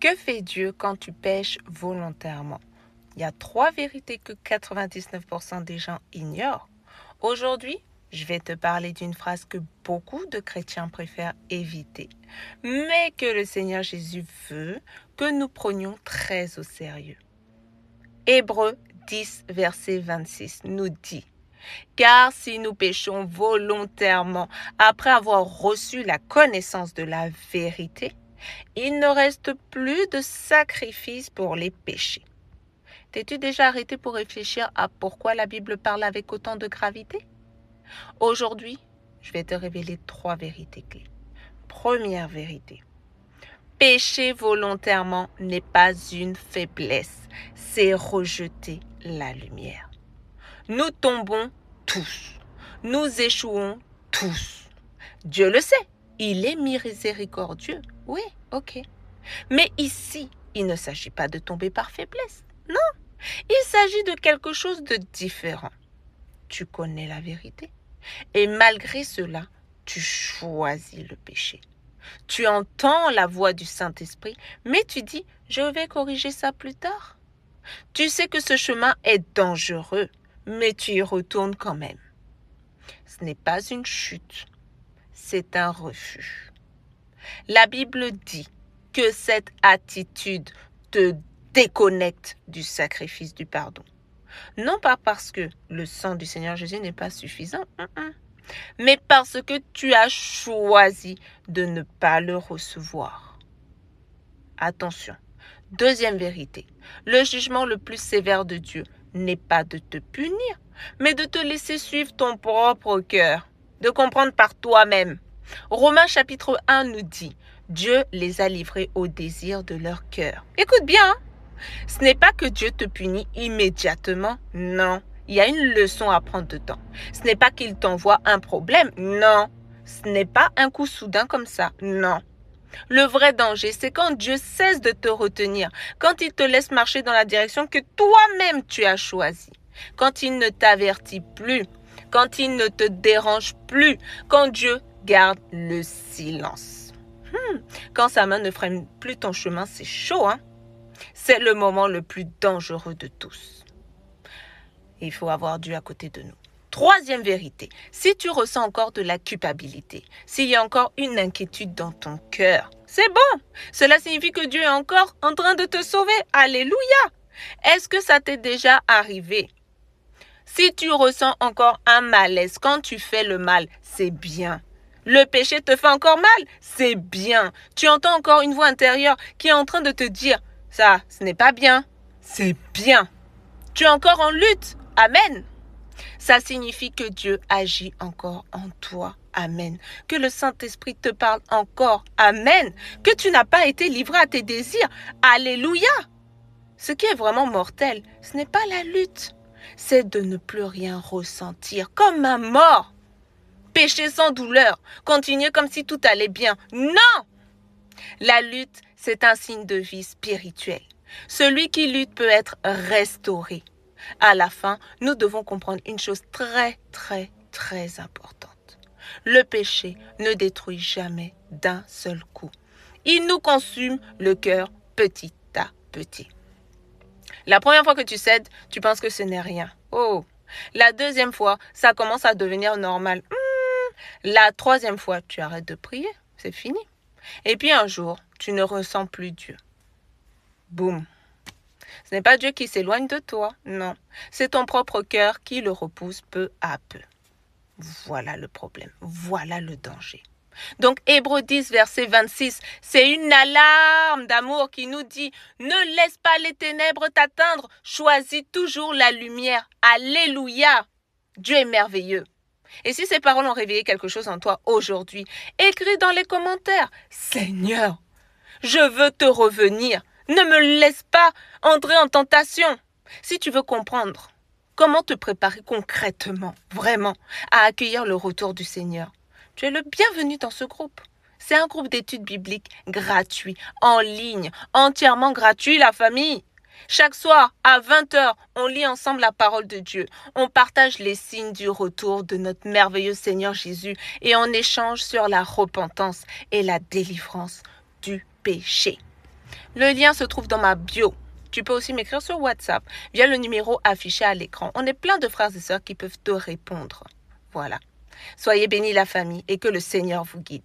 Que fait Dieu quand tu pèches volontairement? Il y a 3 vérités que 99% des gens ignorent. Aujourd'hui, je vais te parler d'une phrase que beaucoup de chrétiens préfèrent éviter, mais que le Seigneur Jésus veut que nous prenions très au sérieux. Hébreux 10, verset 26 nous dit: Car si nous péchons volontairement après avoir reçu la connaissance de la vérité, il ne reste plus de sacrifice pour les péchés. T'es-tu déjà arrêté pour réfléchir à pourquoi la Bible parle avec autant de gravité? Aujourd'hui, je vais te révéler 3 vérités clés. Première vérité: pécher volontairement n'est pas une faiblesse, c'est rejeter la lumière. Nous tombons tous, nous échouons tous. Dieu le sait, il est miséricordieux. Oui, ok. Mais ici, il ne s'agit pas de tomber par faiblesse. Non, il s'agit de quelque chose de différent. Tu connais la vérité et malgré cela, tu choisis le péché. Tu entends la voix du Saint-Esprit, mais tu dis « je vais corriger ça plus tard ». Tu sais que ce chemin est dangereux, mais tu y retournes quand même. Ce n'est pas une chute, c'est un refus. La Bible dit que cette attitude te déconnecte du sacrifice du pardon. Non pas parce que le sang du Seigneur Jésus n'est pas suffisant, mais parce que tu as choisi de ne pas le recevoir. Attention, deuxième vérité, le jugement le plus sévère de Dieu n'est pas de te punir, mais de te laisser suivre ton propre cœur, de comprendre par toi-même. Romains chapitre 1 nous dit: Dieu les a livrés au désir de leur cœur. Écoute bien, hein? Ce n'est pas que Dieu te punit immédiatement, non. Il y a une leçon à prendre dedans. Ce n'est pas qu'il t'envoie un problème, non. Ce n'est pas un coup soudain comme ça, non. Le vrai danger, c'est quand Dieu cesse de te retenir, quand il te laisse marcher dans la direction que toi-même tu as choisie, quand il ne t'avertit plus, quand il ne te dérange plus, quand Dieu garde le silence. Quand sa main ne freine plus ton chemin, c'est chaud, hein? C'est le moment le plus dangereux de tous. Il faut avoir Dieu à côté de nous. Troisième vérité, si tu ressens encore de la culpabilité, s'il y a encore une inquiétude dans ton cœur, c'est bon. Cela signifie que Dieu est encore en train de te sauver. Alléluia. Est-ce que ça t'est déjà arrivé? Si tu ressens encore un malaise quand tu fais le mal, c'est bien. Le péché te fait encore mal, c'est bien. Tu entends encore une voix intérieure qui est en train de te dire: ça, ce n'est pas bien, c'est bien. Tu es encore en lutte, amen. Ça signifie que Dieu agit encore en toi, amen. Que le Saint-Esprit te parle encore, amen. Que tu n'as pas été livré à tes désirs, alléluia. Ce qui est vraiment mortel, ce n'est pas la lutte, c'est de ne plus rien ressentir, comme un mort. Pécher sans douleur, continuer comme si tout allait bien, non. La lutte, c'est un signe de vie spirituelle. Celui qui lutte peut être restauré. À la fin, nous devons comprendre une chose très, très, très importante. Le péché ne détruit jamais d'un seul coup. Il nous consume le cœur petit à petit. La première fois que tu cèdes, tu penses que ce n'est rien. Oh! La deuxième fois, ça commence à devenir normal. La troisième fois, tu arrêtes de prier. C'est fini. Et puis un jour, tu ne ressens plus Dieu. Boum! Ce n'est pas Dieu qui s'éloigne de toi, non. C'est ton propre cœur qui le repousse peu à peu. Voilà le problème, voilà le danger. Donc Hébreux 10, verset 26, c'est une alarme d'amour qui nous dit: ne laisse pas les ténèbres t'atteindre, choisis toujours la lumière. Alléluia! Dieu est merveilleux. Et si ces paroles ont réveillé quelque chose en toi aujourd'hui, écris dans les commentaires: Seigneur, je veux te revenir. Ne me laisse pas entrer en tentation. Si tu veux comprendre comment te préparer concrètement, vraiment, à accueillir le retour du Seigneur, tu es le bienvenu dans ce groupe. C'est un groupe d'études bibliques gratuit, en ligne, entièrement gratuit, la famille. Chaque soir, à 20h, on lit ensemble la parole de Dieu. On partage les signes du retour de notre merveilleux Seigneur Jésus et on échange sur la repentance et la délivrance du péché. Le lien se trouve dans ma bio. Tu peux aussi m'écrire sur WhatsApp via le numéro affiché à l'écran. On est plein de frères et sœurs qui peuvent te répondre. Voilà. Soyez bénis la famille et que le Seigneur vous guide.